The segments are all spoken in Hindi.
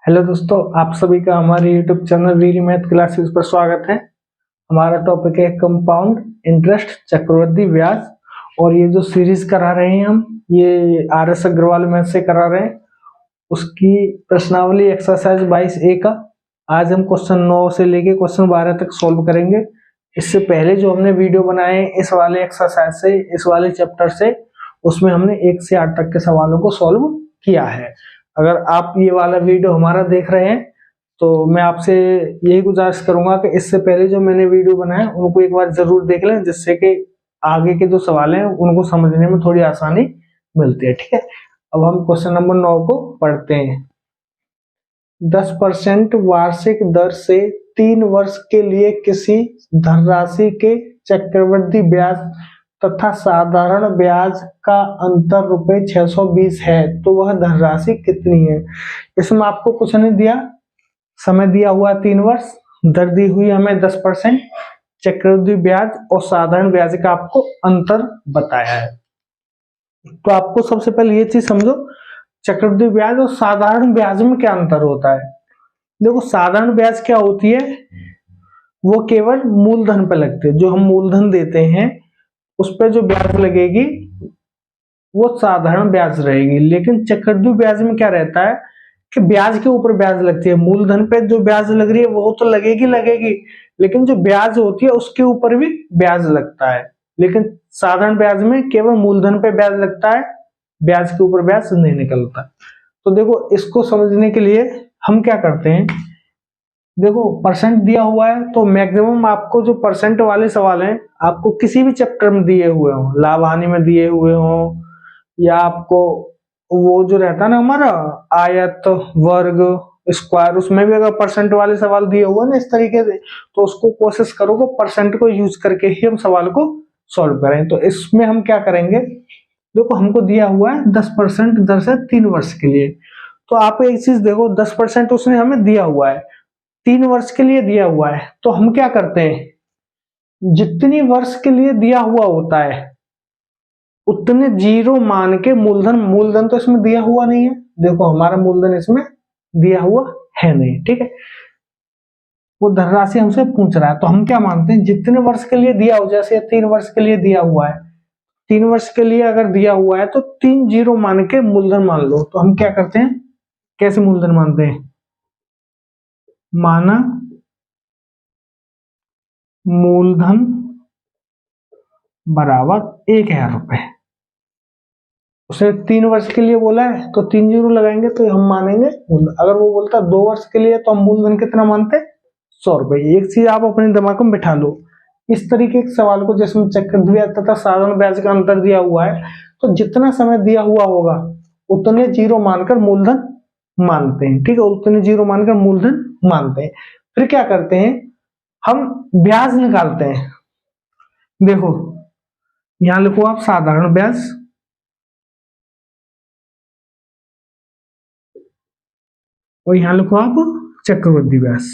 हेलो दोस्तों, आप सभी का हमारे YouTube channel Veeri math classes पर स्वागत है। हमारा टॉपिक है कंपाउंड इंटरेस्ट, चक्रवृद्धि ब्याज। और ये जो सीरीज करा रहे हैं हम, ये RS अग्रवाल मैथ से करा रहे हैं। उसकी प्रश्नावली एक्सरसाइज 22A का आज हम क्वेश्चन 9 से लेके क्वेश्चन 12 तक सॉल्व करेंगे। इससे पहले जो हमने वीडियो बनाए हैं इस वाले एक्सरसाइज से, इस वाले चैप्टर से, उसमें हमने 1 से 8 तक के सवालों को सॉल्व किया है। अगर आप ये वाला वीडियो हमारा देख रहे हैं तो मैं आपसे यही गुजारिश करूंगा कि इससे पहले जो मैंने वीडियो बनाया उनको एक बार जरूर देख लें, जिससे कि आगे के जो सवाल हैं उनको समझने में थोड़ी आसानी मिलती है। ठीक है, अब हम क्वेश्चन नंबर 9 को पढ़ते हैं। 10% वार्षिक दर से 3 वर्ष के लिए किसी धनराशि के चक्रवृद्धि ब्याज तथा साधारण ब्याज का अंतर ₹620 है, तो वह धनराशि कितनी है। इसमें आपको कुछ नहीं दिया, समय दिया हुआ 3 वर्ष, दर दी हुई हमें 10%, चक्रवृद्धि ब्याज और साधारण ब्याज का आपको अंतर बताया है। तो आपको सबसे पहले ये चीज समझो, चक्रवृद्धि ब्याज और साधारण ब्याज में क्या अंतर होता है। देखो, साधारण ब्याज क्या होती है, वो केवल मूलधन पे लगती है। जो हम मूलधन देते हैं उस पर जो ब्याज लगेगी वो साधारण ब्याज रहेगी। लेकिन चक्रवृद्धि ब्याज में क्या रहता है कि ब्याज के ऊपर ब्याज लगती है। मूलधन पे जो ब्याज लग रही है वो तो लगेगी, लेकिन जो ब्याज होती है उसके ऊपर भी ब्याज लगता है। लेकिन साधारण ब्याज में केवल मूलधन पे ब्याज लगता है, ब्याज के ऊपर ब्याज नहीं निकलता। तो देखो, इसको समझने के लिए हम क्या करते हैं। देखो, परसेंट दिया हुआ है तो मैक्सिमम आपको जो परसेंट वाले सवाल हैं आपको किसी भी चैप्टर में दिए हुए हो, लाभ हानि में दिए हुए हो, या आपको वो जो रहता है ना हमारा आयत, वर्ग, स्क्वायर, उसमें भी अगर परसेंट वाले सवाल दिए हुए ना इस तरीके से, तो उसको कोशिश करो कि परसेंट को यूज करके ही हम सवाल को सॉल्व करें। तो इसमें हम क्या करेंगे, देखो हमको दिया हुआ है 10% दर से 3 वर्ष के लिए। तो आप एक चीज देखो, 10% उसने हमें दिया हुआ है, 3 वर्ष के लिए दिया हुआ है। तो हम क्या करते हैं, जितनी वर्ष के लिए दिया हुआ होता है उतने जीरो मान के मूलधन तो इसमें दिया हुआ नहीं है। देखो, हमारा मूलधन इसमें दिया हुआ है नहीं। ठीक है, वो धनराशि हमसे पूछ रहा है, तो हम क्या मानते हैं, जितने वर्ष के लिए दिया हो, जैसे 3 वर्ष के लिए दिया हुआ है, 3 वर्ष के लिए अगर दिया हुआ है तो 3 जीरो मान के मूलधन मान लो। तो हम क्या करते हैं, कैसे मूलधन मानते हैं, माना मूलधन बराबर 1000 रुपए। उसे 3 वर्ष के लिए बोला है तो 3 जीरो लगाएंगे तो हम मानेंगे मूलधन। अगर वो बोलता 2 वर्ष के लिए तो हम मूलधन कितना मानते, 100 रुपए। एक चीज आप अपने दिमाग में बिठा लो, इस तरीके के सवाल को जिसमें चक्रवृद्धि ब्याज तथा साधारण ब्याज का अंतर दिया हुआ है, तो जितना समय दिया हुआ होगा उतने जीरो मानकर मूलधन मानते हैं। ठीक है, उतने जीरो मानकर मूलधन मानते हैं। फिर क्या करते हैं, हम ब्याज निकालते हैं। देखो, यहां लिखो आप साधारण ब्याज, और यहां लिखो आप चक्रवृद्धि ब्याज।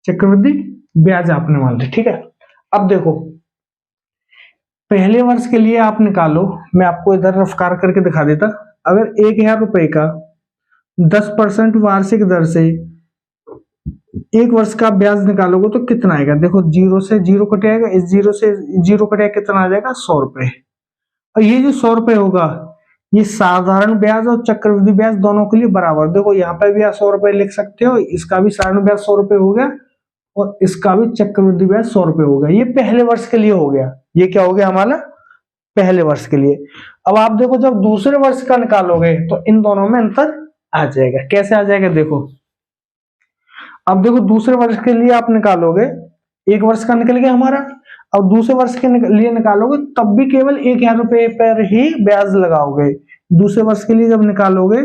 चक्रवृद्धि ब्याज आपने मान ली। ठीक है, अब देखो, पहले वर्ष के लिए आप निकालो, मैं आपको इधर रफ्कार करके दिखा देता। अगर 1000 रुपए का 10% वार्षिक दर से 1 वर्ष का ब्याज निकालोगे तो कितना आएगा। देखो, जीरो से जीरो कट जाएगा, इस जीरो से जीरो कट जाएगा, कितना आ जाएगा, 100 रुपए। और ये जो 100 रुपए होगा, ये साधारण ब्याज और चक्रवृद्धि ब्याज दोनों के लिए बराबर। देखो, यहाँ पे भी आप 100 रुपए लिख सकते हो, इसका भी साधारण ब्याज 100 रुपए हो गया और इसका भी चक्रवृद्धि ब्याज 100 रुपए हो गया। ये पहले वर्ष के लिए हो गया। ये क्या हो गया हमारा, पहले वर्ष के लिए। अब आप देखो, जब दूसरे वर्ष का निकालोगे तो इन दोनों में अंतर आ जाएगा। कैसे आ जाएगा, देखो, अब देखो, दूसरे वर्ष के लिए आप निकालोगे, 1 वर्ष का निकल गया हमारा, और दूसरे वर्ष के लिए निकालोगे तब भी केवल 1000 रुपए पर ही ब्याज लगाओगे। दूसरे वर्ष के लिए जब निकालोगे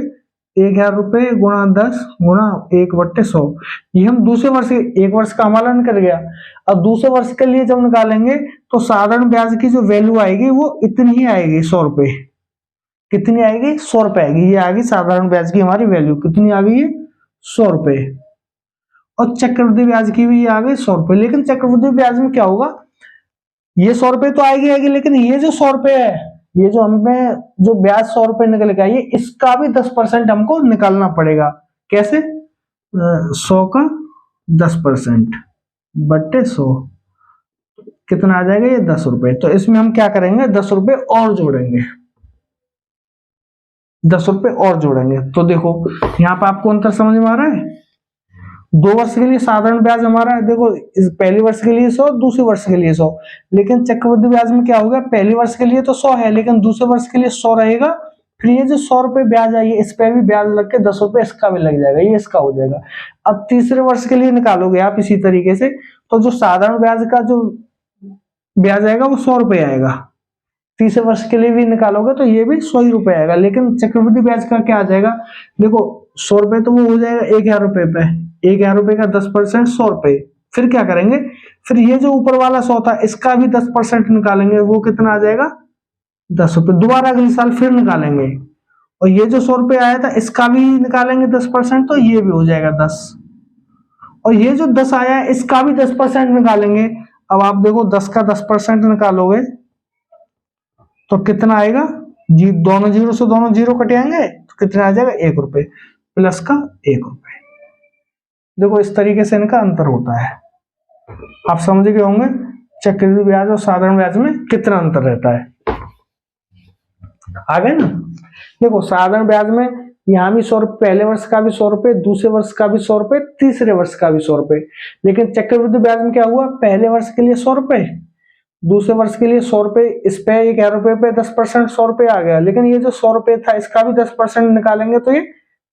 1000 रुपए गुणा 10 गुणा 1/100, ये हम दूसरे वर्ष, 1 वर्ष का हमारा निकल गया। अब दूसरे वर्ष के लिए जब निकालेंगे तो साधारण ब्याज की जो वैल्यू आएगी वो इतनी ही आएगी, 100 रुपए। कितनी आएगी, 100 रुपए आएगी। ये आ गई साधारण ब्याज की हमारी वैल्यू, कितनी आ गई है, 100 रुपए। और चक्रवृद्धि ब्याज की भी आ गई 100 रुपए। लेकिन चक्रवृद्धि ब्याज में क्या होगा, ये 100 रुपए तो आएगी, लेकिन ये जो 100 रुपए है ये जो हमें जो ब्याज 100 रुपए निकल के आई है, इसका भी 10% हमको निकालना पड़ेगा। कैसे? 100 का 10% बट्टे 100 कितना आ जाएगा? ये 10 रुपए। तो इसमें हम क्या करेंगे? 10 रुपए और जोड़ेंगे, 10 रुपए और जोड़ेंगे। तो देखो यहाँ पे आपको अंतर समझ में आ रहा है। 2 वर्ष के लिए साधारण ब्याज हमारा है, देखो इस पहली वर्ष के लिए 100, दूसरे वर्ष के लिए 100। लेकिन चक्रवृद्धि ब्याज में क्या होगा? पहली वर्ष के लिए तो 100 है, लेकिन दूसरे वर्ष के लिए 100 रहेगा। फिर ये जो 100 रुपए ब्याज आई है, इस पे भी ब्याज लग के 10 रुपए इसका भी लग जाएगा, ये इसका हो जाएगा। अब तीसरे वर्ष के लिए निकालोगे आप इसी तरीके से, तो जो साधारण ब्याज का जो ब्याज आएगा वो 100 रुपए आएगा। तीसरे वर्ष के लिए भी निकालोगे तो ये भी 100 ही रुपए आएगा। लेकिन चक्रवृद्धि ब्याज का क्या आ जाएगा? देखो 100 रुपए तो वो हो जाएगा 1000 रुपए पे, 1000 रुपए का 10% 100 रुपए। फिर क्या करेंगे? फिर ये जो ऊपर वाला 100 था, इसका भी 10% निकालेंगे, वो कितना आ जाएगा? 10 रुपए। दोबारा अगले साल फिर निकालेंगे, और ये जो 100 रुपए आया था, इसका भी निकालेंगे 10%, तो ये भी हो जाएगा 10। और ये जो 10 आया है, इसका भी 10% निकालेंगे। अब आप देखो 10 का 10% निकालोगे तो कितना आएगा? जी, दोनों जीरो से दोनों जीरो कट जाएंगे, तो कितना आ जाएगा? 1 रुपए प्लस का 1 रुपए। देखो इस तरीके से इनका अंतर होता है। आप समझ गए होंगे चक्रवृद्धि ब्याज और साधारण ब्याज में कितना अंतर रहता है। आ गए ना? देखो साधारण ब्याज में यहाँ भी 100 रुपए, पहले वर्ष का भी 100 रुपए, दूसरे वर्ष का भी 100 रुपए, तीसरे वर्ष का भी 100 रुपए। लेकिन चक्रवृद्धि ब्याज में क्या हुआ? पहले वर्ष के लिए 100 रुपए, दूसरे वर्ष के लिए 100 रुपए, इस पे 11 रुपए पे 10% 100 रुपए आ गया। लेकिन ये जो 100 रुपए था, इसका भी 10% निकालेंगे तो ये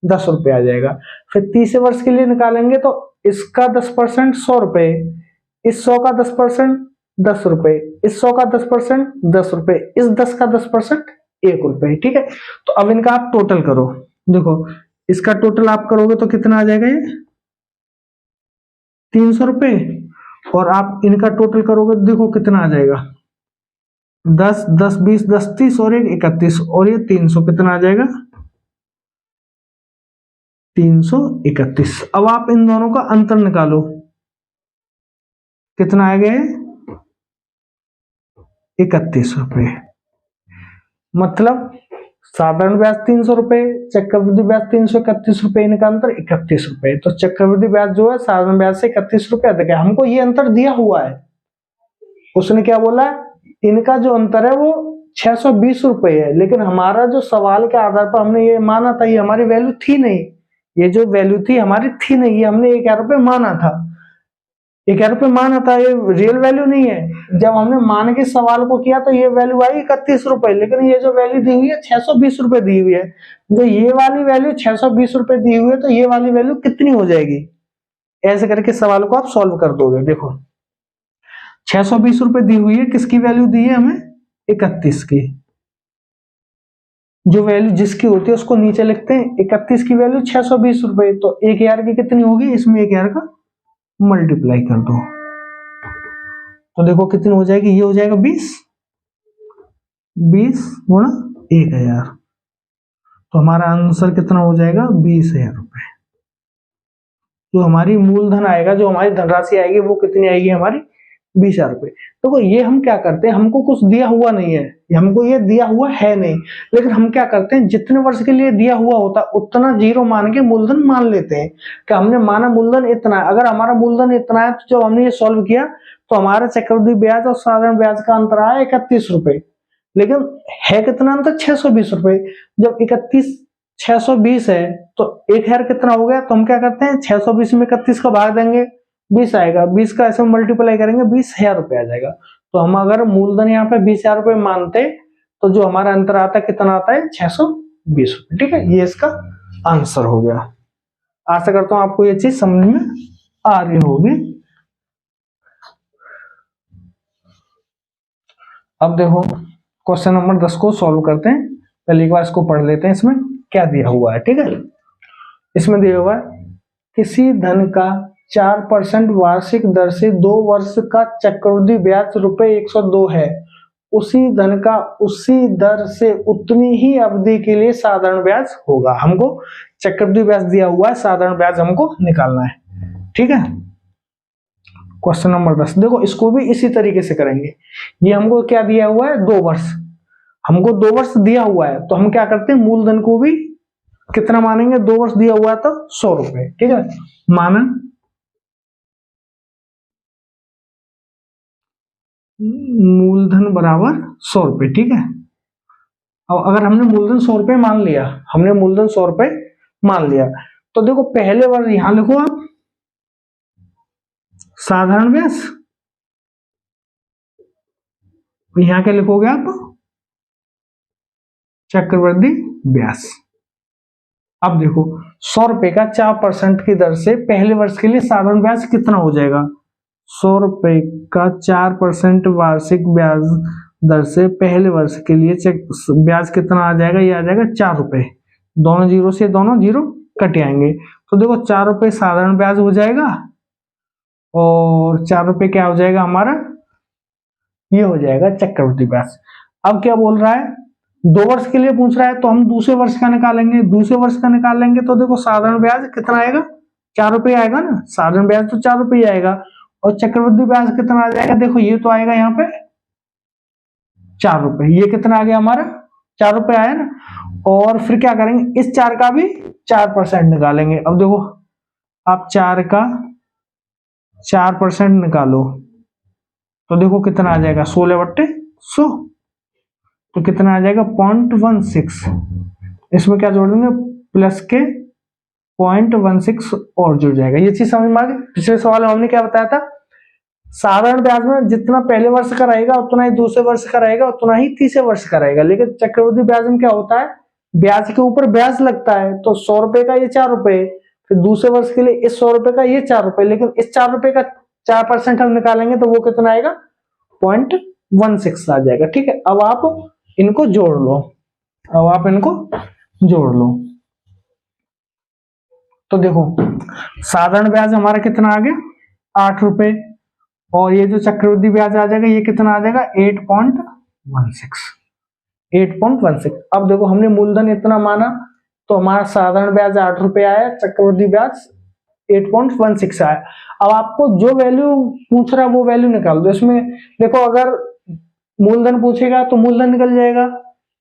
10 रुपए आ जाएगा। फिर तीसरे वर्ष के लिए निकालेंगे तो इसका 10% 100 रुपए, इस 100 का 10% 10 रुपए, इस 100 का 10% 10 रुपए, इस 10 का 10% 1 रुपए। ठीक है, तो अब इनका आप टोटल करो। देखो इसका टोटल आप करोगे तो कितना आ जाएगा? ये 300 रुपए। और आप इनका टोटल करोगे तो देखो कितना आ जाएगा? 10 10 20 10 30 और 1 31, और ये 300, कितना आ जाएगा? 331। अब आप इन दोनों का अंतर निकालो, कितना आ गया? 31 रुपए। मतलब साधारण ब्याज 300 रुपए, चक्रवृद्धि ब्याज 331 रुपए, इनका अंतर 31 रुपए। तो चक्रवृद्धि ब्याज जो है साधारण ब्याज से 31 रुपए अधिक है। हमको ये अंतर दिया हुआ है, उसने क्या बोला? इनका जो अंतर है वो 620 रुपए है। लेकिन हमारा जो सवाल के आधार पर हमने ये माना था, ये हमारी वैल्यू थी नहीं, ये जो वैल्यू थी हमारी थी नहीं, ये हमने 11 रुपए माना था, 11 रुपए माना था, ये रियल वैल्यू नहीं है। जब हमने मान के सवाल को किया तो ये वैल्यू आई 31 रुपए, लेकिन ये जो वैल्यू दी हुई है 620 रुपए दी हुई है। जो ये वाली वैल्यू 620 रुपए दी हुई है, तो ये वाली वैल्यू कितनी हो जाएगी? ऐसे करके सवाल को आप सॉल्व कर दोगे। देखो 620 रुपए दी हुई है, किसकी वैल्यू दी है हमें? 31 की। जो वैल्यू जिसकी होती है उसको नीचे लिखते हैं, 31 की वैल्यू 620 रुपए, तो 1000 की कितनी होगी? इसमें 1000 का मल्टीप्लाई कर दो, तो देखो कितनी हो जाएगी? ये हो जाएगा 20 गुणा 1000, तो हमारा आंसर कितना हो जाएगा? 20,000 रुपए। जो हमारी मूलधन आएगा, जो हमारी धनराशि आएगी, वो कितनी आएगी? हमारी 20,000 रुपए। तो ये हम क्या करते हैं, हमको कुछ दिया हुआ नहीं है, हमको ये दिया हुआ है नहीं, लेकिन हम क्या करते हैं, जितने वर्ष के लिए दिया हुआ होता उतना जीरो मान के मूलधन मान लेते हैं कि हमने माना मूलधन इतना है। अगर हमारा मूलधन इतना है तो जब हमने ये सॉल्व किया तो हमारा चक्रवृद्धि ब्याज और साधारण ब्याज का अंतर आया 31 रुपए, लेकिन है कितना अंतर? 620 रुपए। जब 620 है तो 1000 कितना हो गया? तो हम क्या करते हैं, 620 में 31 का भाग देंगे, 20 आएगा, 20 का ऐसे मल्टीप्लाई करेंगे, 20,000 रुपए आ जाएगा। तो हम अगर मूलधन यहाँ पे 20,000 रुपए मानते तो जो हमारा अंतर आता है कितना आता है? 620 रुपए। ठीक है, ये इसका आंसर हो गया। आशा करता हूं आपको ये चीज समझ में आ रही होगी। अब देखो क्वेश्चन नंबर 10 को सॉल्व करते हैं। पहले एक बार इसको पढ़ लेते हैं, इसमें क्या दिया हुआ है। ठीक है, इसमें दिया हुआ है किसी धन का 4% वार्षिक दर से 2 वर्ष का चक्रवृद्धि ब्याज रुपए 102 है, उसी धन का उसी दर से उतनी ही अवधि के लिए साधारण ब्याज होगा। हमको चक्रवृद्धि ब्याज दिया हुआ है, साधारण ब्याज हमको निकालना है। ठीक है, क्वेश्चन नंबर 10 देखो, इसको भी इसी तरीके से करेंगे। ये हमको क्या दिया हुआ है? 2 वर्ष। हमको 2 वर्ष दिया हुआ है तो हम क्या करते हैं, मूलधन को भी कितना मानेंगे, 2 वर्ष दिया हुआ है तो 100 रुपए, ठीक है। माना मूलधन बराबर 100 रुपए, ठीक है। अब अगर हमने मूलधन 100 रुपए मान लिया, हमने मूलधन 100 रुपए मान लिया, तो देखो पहले वर्ष यहां लिखो आप साधारण ब्याज, यहां क्या लिखोगे आप, चक्रवृद्धि ब्याज। अब देखो 100 रुपए का 4% की दर से पहले वर्ष के लिए साधारण ब्याज कितना हो जाएगा, 100 रुपए का 4% वार्षिक ब्याज दर से पहले वर्ष के लिए ब्याज कितना आ जाएगा, ये आ जाएगा 4 रुपए। दोनों जीरो से दोनों जीरो कट आएंगे, तो देखो 4 रुपए साधारण ब्याज हो जाएगा और 4 रुपए क्या हो जाएगा हमारा, ये हो जाएगा चक्रवृद्धि ब्याज। अब क्या बोल रहा है, 2 वर्ष के लिए पूछ रहा है तो हम दूसरे वर्ष का निकालेंगे, दूसरे वर्ष का निकालेंगे तो देखो साधारण ब्याज कितना आएगा, 4 रुपए आएगा ना, साधारण ब्याज तो 4 रुपए आएगा, और चक्रवृद्धि ब्याज कितना आ जाएगा, देखो ये तो आएगा यहाँ पे 4 रुपए, ये कितना आ गया हमारा 4 रुपए आया ना। और फिर क्या करेंगे, इस 4 का भी 4% निकालेंगे। अब देखो आप 4 का 4% निकालो तो देखो कितना आ जाएगा, 16/100, तो कितना आ जाएगा 0.16। इसमें क्या जोड़ देंगे, प्लस के 0.16 और जुड़ जाएगा। ये चीज समझ में आ गई। पिछले सवाल में हमने क्या बताया था, साधारण ब्याज में जितना पहले वर्ष का रहेगा उतना ही दूसरे वर्ष का रहेगा, उतना ही तीसरे वर्ष का रहेगा। लेकिन चक्रवृद्धि ब्याज में क्या होता है, ब्याज के ऊपर ब्याज लगता है, तो 100 रुपए का ये 4 रुपए, फिर दूसरे वर्ष के लिए इस 100 रुपए का ये 4 रुपए, लेकिन इस 4 रुपए का 4% हम निकालेंगे तो वो कितना आएगा, 0.16 आ जाएगा, ठीक है। अब आप इनको जोड़ लो, अब आप इनको जोड़ लो, तो देखो साधारण ब्याज हमारा कितना आ गया 8 रुपए, और ये जो चक्रवृद्धि ब्याज आ जाएगा ये कितना आ जाएगा 8.16। अब देखो हमने मूलधन इतना माना तो हमारा साधारण ब्याज 8 रुपए आया, चक्रवृद्धि ब्याज 8.16 आया। अब आपको जो वैल्यू पूछ रहा है वो वैल्यू निकाल दो। इसमें देखो अगर मूलधन पूछेगा तो मूलधन निकल जाएगा,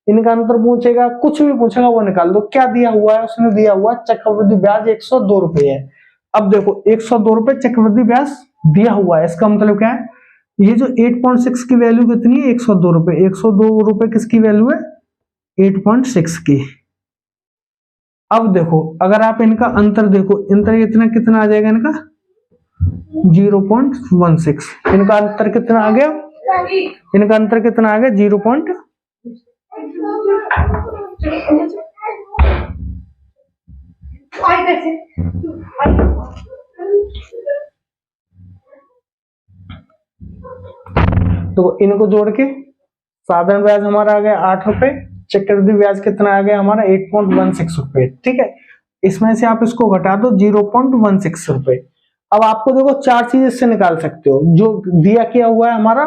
इनका अंतर पूछेगा, कुछ भी पूछेगा वो निकाल दो। क्या दिया हुआ है, उसने दिया हुआ चक्रवृद्धि ब्याज 102 रुपए है। अब देखो 102 रुपए चक्रवृद्धि ब्याज दिया हुआ है, इसका मतलब क्या है, ये जो 8.6 की वैल्यू कितनी है 102 रुपए, 102 रुपए किसकी वैल्यू है 8.6 की। अब देखो अगर आप इनका अंतर देखो, अंतर इतना कितना आ जाएगा इनका 0.16, इनका अंतर कितना आ गया, इनका अंतर कितना आ गया 0. तो इनको जोड़ के साधारण ब्याज हमारा आ गया 8 रुपए, चक्रवृद्धि ब्याज कितना आ गया हमारा 8.16 रुपए, ठीक है। इसमें से आप इसको घटा दो 0.16 रुपए। अब आपको देखो 4 चीज इससे निकाल सकते हो, जो दिया किया हुआ है हमारा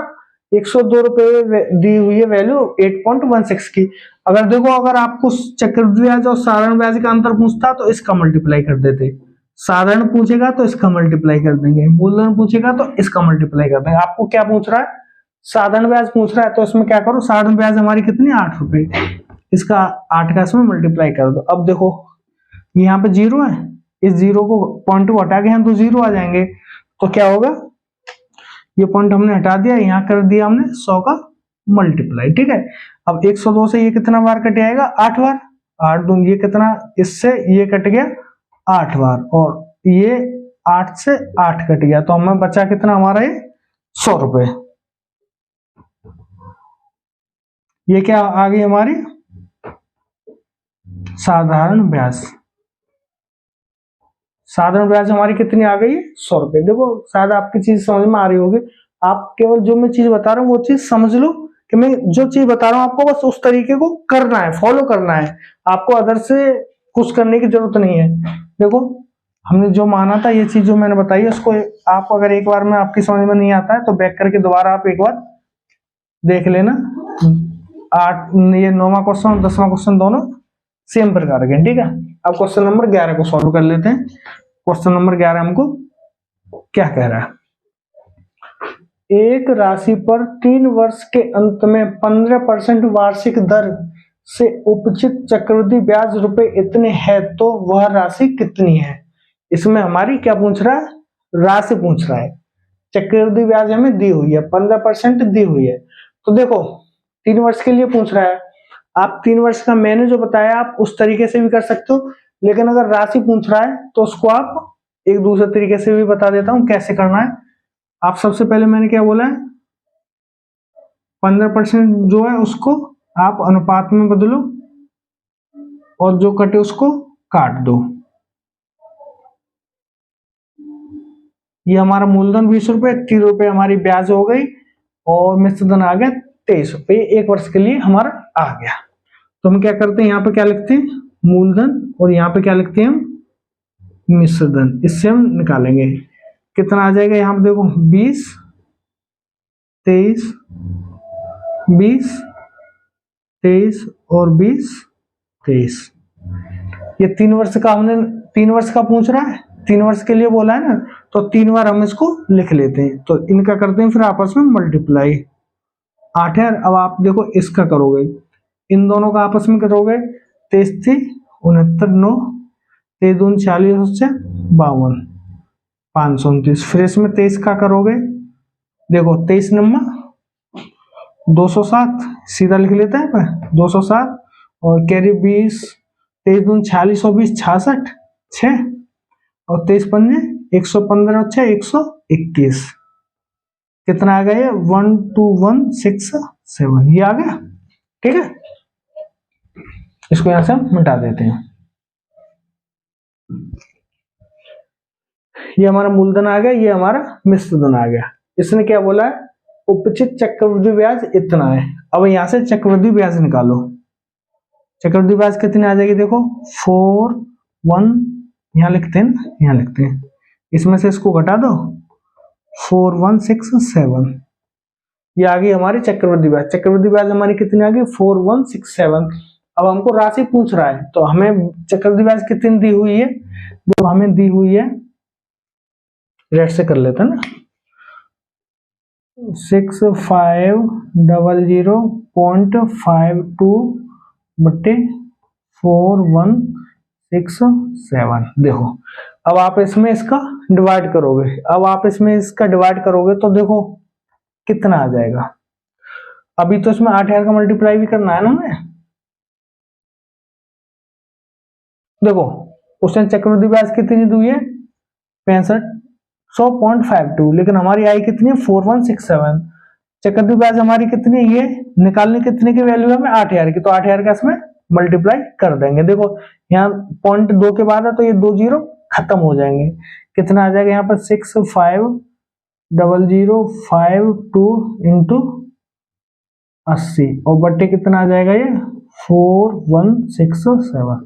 102 रुपए दी हुई है वैल्यू 8.16 की। अगर देखो अगर आपको चक्रवृद्धि ब्याज और साधारण ब्याज का अंतर पूछता तो इसका मल्टीप्लाई कर देते, साधारण पूछेगा तो इसका मल्टीप्लाई कर देंगे, मूलधन पूछेगा तो इसका मल्टीप्लाई कर देंगे। आपको क्या पूछ रहा है, साधारण ब्याज पूछ रहा है, तो इसमें क्या करो, साधारण ब्याज हमारी कितनी 8 रुपए, इसका 8 का इसमें मल्टीप्लाई कर दो। अब देखो यहाँ पे 0 है, इस 0 को पॉइंट को हटा के हम तो 0 आ जाएंगे, तो क्या होगा, ये पॉइंट हमने हटा दिया, यहाँ कर दिया हमने 100 का मल्टीप्लाई, ठीक है। अब 102 से ये कितना बार कट आएगा 8 बार, 8 दूं ये कितना, इससे ये कट गया 8 बार, और ये 8 से 8 कट गया, तो हमें बचा कितना हमारा ये 100 रुपए। ये क्या आ गई हमारी साधारण ब्याज, साधारण ब्याज हमारी कितनी आ गई 100 रुपए। देखो शायद आपकी चीज समझ में आ रही होगी, आप केवल जो मैं चीज बता रहा हूँ वो चीज समझ लो कि मैं जो चीज बता रहा हूँ आपको बस उस तरीके को करना है, फॉलो करना है, आपको अदर से कुछ करने की जरूरत नहीं है। देखो हमने जो माना था, ये चीज जो मैंने बताई है उसको आप अगर एक बार में आपकी समझ में नहीं आता है तो बैक करके दोबारा आप एक बार देख लेना। 8 ये 9वां क्वेश्चन और 10वां क्वेश्चन दोनों सेम प्रकार के, ठीक है। अब क्वेश्चन नंबर 11 को सॉल्व कर लेते हैं। क्वेश्चन नंबर 11 हमको क्या कह रहा है, एक राशि पर 3 वर्ष के अंत में 15% वार्षिक दर से उपचित चक्रवृद्धि ब्याज रुपए इतने है, तो वह राशि कितनी है। इसमें हमारी क्या पूछ रहा है, राशि पूछ रहा है। चक्रवृद्धि ब्याज हमें दी हुई है, 15% दी हुई है। तो देखो 3 वर्ष के लिए पूछ रहा है, आप 3 वर्ष का मैंने जो बताया आप उस तरीके से भी कर सकते हो, लेकिन अगर राशि पूछ रहा है तो उसको आप एक दूसरे तरीके से भी बता देता हूं कैसे करना है। आप सबसे पहले मैंने क्या बोला है, 15% जो है उसको आप अनुपात में बदलो और जो कटे उसको काट दो। ये हमारा मूलधन 20 रुपए, 30 रुपए हमारी ब्याज हो गई और मिश्र धन आ गया 23 रुपए। 1 वर्ष के लिए हमारा आ गया। तो हम क्या करते हैं, यहाँ पे क्या लिखते हैं, मूलधन, और यहाँ पे क्या लिखते हैं हम, मिश्र धन। इससे हम निकालेंगे कितना आ जाएगा। यहाँ पे देखो 20, 23, 20, 23 और 20, 23। ये 3 वर्ष का हमने 3 वर्ष का पूछ रहा है, 3 वर्ष के लिए बोला है ना, तो 3 बार हम इसको लिख लेते हैं। तो इनका करते हैं फिर आपस में मल्टीप्लाई, 8 है। अब आप देखो इसका करोगे, इन दोनों का आपस में करोगे, 23 थी 69, 9, 23 दूनी 40, 52, 529। फिर इसमें 23 का करोगे, देखो 23 नंबर 207, सीधा लिख लेता है पर 207, और कैरी 20, 23 दूनी 40 और 20 66, 6, और 23 पंजे 115 और 6 121। कितना आ गया ये, 12167, ये आ गया। ठीक है, इसको यहां से हम मिटा देते हैं। ये हमारा मूलधन आ गया, ये हमारा मिश्र धन आ गया। इसने क्या बोला है, उपचित चक्रवृद्धि ब्याज इतना है। अब यहां से चक्रवृद्धि ब्याज निकालो। चक्रवृद्धि ब्याज कितनी आ जाएगी, देखो 41, यहां लिखते हैं, यहां लिखते हैं, इसमें से इसको घटा दो, 4167। ये आ गई हमारी चक्रवृद्धि ब्याज। चक्रवृद्धि ब्याज हमारी कितनी आ गई, 4167। अब हमको राशि पूछ रहा है, तो हमें चक्रवृद्धि ब्याज कितनी दी हुई है, जो हमें दी हुई है, रेट से कर लेते हैं ना, 6500.52 बट्टे 4167। देखो अब आप इसमें इसका डिवाइड करोगे, अब आप इसमें इसका डिवाइड करोगे तो देखो कितना आ जाएगा। अभी तो इसमें 8000 का मल्टीप्लाई भी करना है ना हमें। देखो उसने चक्रवृद्धि ब्याज कितनी दी है, 6500.52, लेकिन हमारी आई कितनी है, 4167। चक्रवृद्धि ब्याज हमारी कितनी है, ये निकालने कितने की वैल्यू है हमें, 8000 की, तो 8000 का इसमें मल्टीप्लाई कर देंगे। देखो यहाँ 0.2 के बाद है तो ये 2 जीरो खत्म हो जाएंगे। कितना आ जाएगा यहाँ पर, 650052 इंटू 80, और बट्टे कितना आ जाएगा ये, 4167।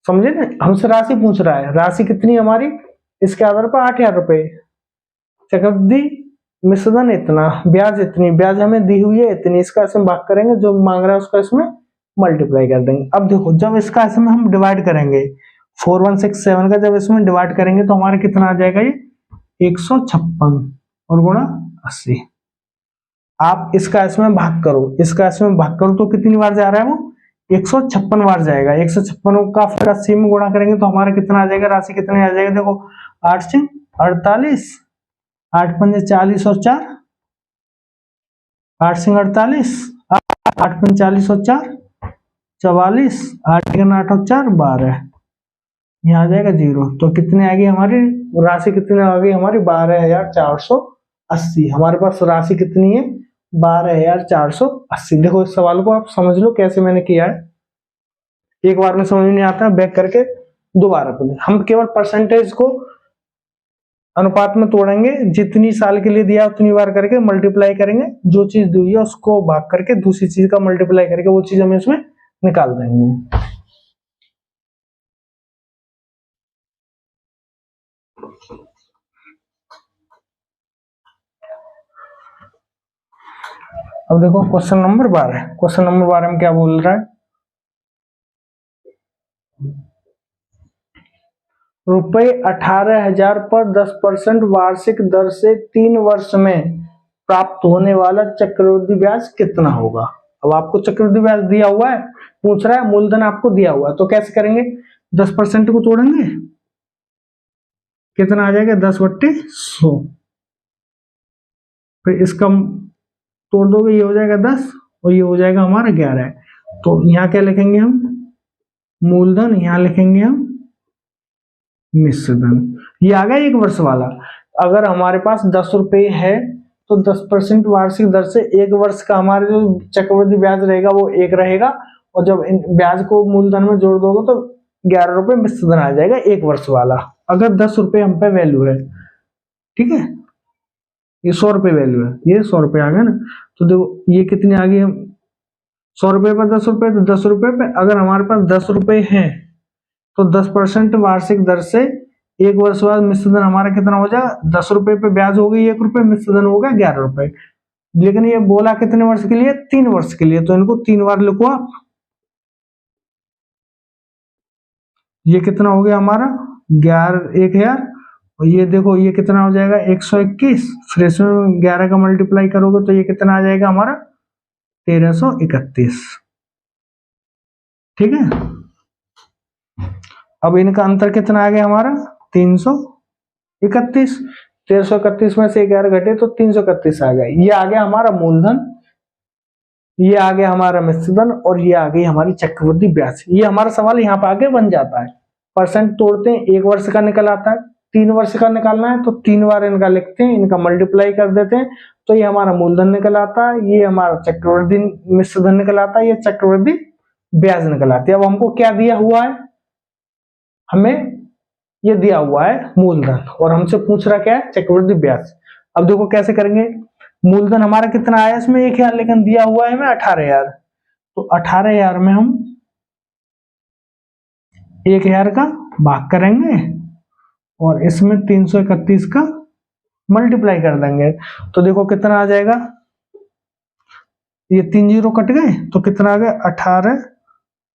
समझे ना, हमसे राशि पूछ रहा है, राशि कितनी हमारी, इसके आधार पर 8000 रुपए, चक्रवृद्धि मिश्र धन इतना, ब्याज इतनी, ब्याज हमें दी हुई है इतनी, इसका इसमें भाग करेंगे, जो मांग रहा है उसका इसमें मल्टीप्लाई कर देंगे। अब देखो जब इसका इसमें हम डिवाइड करेंगे, 4167 का जब इसमें डिवाइड करेंगे तो हमारा कितना आ जाएगा, ये 156 और गुणा 80। आप इसका इसमें भाग करो, इसका इसमें भाग करो तो कितनी बार जा रहा है वो, 156 बार जाएगा। 156 का फिर 80 में गुणा करेंगे तो हमारा कितना आ जाएगा, राशि कितनी आ जाएगा, देखो 8 से 48, 8 पंजे 40 और 4, 8 से 48, 8 पंजे 40 और 4 44, 8 के 8 और 4 12, यहाँ आ जाएगा 0। तो कितनी आ गई हमारी राशि, कितनी आ गई हमारी, 12480। हमारे पास राशि कितनी है, 12480। देखो इस सवाल को आप समझ लो कैसे मैंने किया है, एक बार में समझ नहीं आता, बैक करके दोबारा पढ़ें। हम केवल परसेंटेज को अनुपात में तोड़ेंगे, जितनी साल के लिए दिया उतनी बार करके मल्टीप्लाई करेंगे, जो चीज दी हुई है उसको भाग करके दूसरी चीज का मल्टीप्लाई करके वो चीज हम इसमें निकाल देंगे। अब देखो क्वेश्चन नंबर 12, क्वेश्चन नंबर 12 में क्या बोल रहा है, रुपए 18,000 पर 10% वार्षिक दर से 3 वर्ष में प्राप्त होने वाला चक्रवृद्धि ब्याज कितना होगा। अब आपको चक्रवृद्धि ब्याज दिया हुआ है, पूछ रहा है मूलधन आपको दिया हुआ है, तो कैसे करेंगे, 10% को तोड़ेंगे, कितना आ जाएगा 10/100, फिर इसका तोड़ दोगे, ये हो जाएगा 10 और ये हो जाएगा हमारा 11। तो यहाँ क्या लिखेंगे हम, मूलधन, यहाँ लिखेंगे हम मिश्रधन। ये आ गया 1 वर्ष वाला। अगर हमारे पास 10 रुपए है तो 10% वार्षिक दर से 1 वर्ष का हमारे जो चक्रवृद्धि ब्याज रहेगा वो 1 रहेगा, और जब इन ब्याज को मूलधन में जोड़ दोगे तो 11 रुपए मिश्रधन आ जाएगा 1 वर्ष वाला। अगर 10 रुपए हम पे वैल्यू है, ठीक है, ये 100 रुपए वैल्यू है, ये 100 रुपए आ गया ना, तो देखो ये कितनी आ गई, 100 रुपए पर 10 रुपए, तो 10 रुपए पे अगर हमारे पास 10 रुपए हैं तो 10% वार्षिक दर से 1 वर्ष बाद मिश्रधन हमारा कितना हो जाएगा, 10 रुपए पे ब्याज हो गई 1 रुपए, मिश्रधन हो गया 11 रुपए। लेकिन ये बोला कितने वर्ष के लिए, 3 वर्ष के लिए, तो इनको 3 बार लिखो आप। ये कितना हो गया हमारा 1000, और ये देखो ये कितना हो जाएगा 121, फिर इसमें 11 का मल्टीप्लाई करोगे तो ये कितना आ जाएगा हमारा 1331, ठीक है। अब इनका अंतर कितना आ गया हमारा 331, 1331 में से 11 घटे तो 331 आ गया। ये आ गया हमारा मूलधन, ये आ गया हमारा मिश्रधन, और ये आ गई हमारी चक्रवृद्धि ब्याज। ये हमारा सवाल यहाँ पे आगे बन जाता है। परसेंट तोड़ते हैं, 1 वर्ष का निकल आता है, 3 वर्ष का निकालना है तो 3 बार इनका लिखते हैं, इनका मल्टीप्लाई कर देते हैं, तो ये हमारा मूलधन निकल आता है, ये हमारा चक्रवृद्धि मिश्रधन निकल आता है, ये चक्रवृद्धि ब्याज निकल आती है। अब हमको क्या दिया हुआ है, हमें ये दिया हुआ है मूलधन, और हमसे पूछ रहा क्या है, चक्रवृद्धि ब्याज। अब देखो कैसे करेंगे, मूलधन हमारा कितना आया इसमें 1000, लेकिन दिया हुआ है हमें 18,000, तो 18,000 में हम 1000 का भाग करेंगे और इसमें 331 का मल्टीप्लाई कर देंगे, तो देखो कितना आ जाएगा, ये 3 जीरो कट गए तो कितना आ गया 18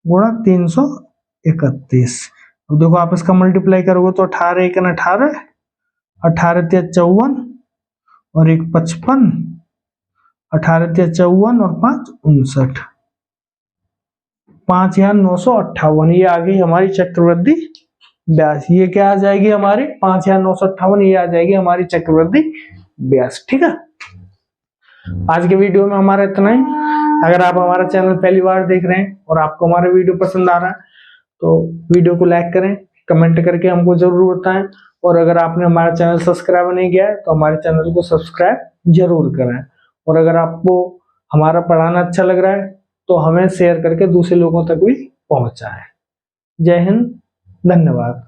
गुणा 331। अब देखो आप इसका मल्टीप्लाई करोगे तो 18 1 18, 18 3 54 और 1 55, 18 3 54 और 5 59, 5958, ये आ गई हमारी चक्रवृद्धि ब्याज। ये क्या आ जाएगी हमारी 5958, ये आ जाएगी हमारी चक्रवृद्धि ब्याज, ठीक है। आज के वीडियो में हमारा इतना ही। अगर आप हमारा चैनल पहली बार देख रहे हैं और आपको हमारा वीडियो पसंद आ रहा है तो वीडियो को लाइक करें, कमेंट करके हमको जरूर बताएं, और अगर आपने हमारा चैनल सब्सक्राइब नहीं किया है तो हमारे चैनल को सब्सक्राइब जरूर करें, और अगर आपको हमारा पढ़ाना अच्छा लग रहा है तो हमें शेयर करके दूसरे लोगों तक भी पहुंचाएं। जय हिंद, धन्यवाद।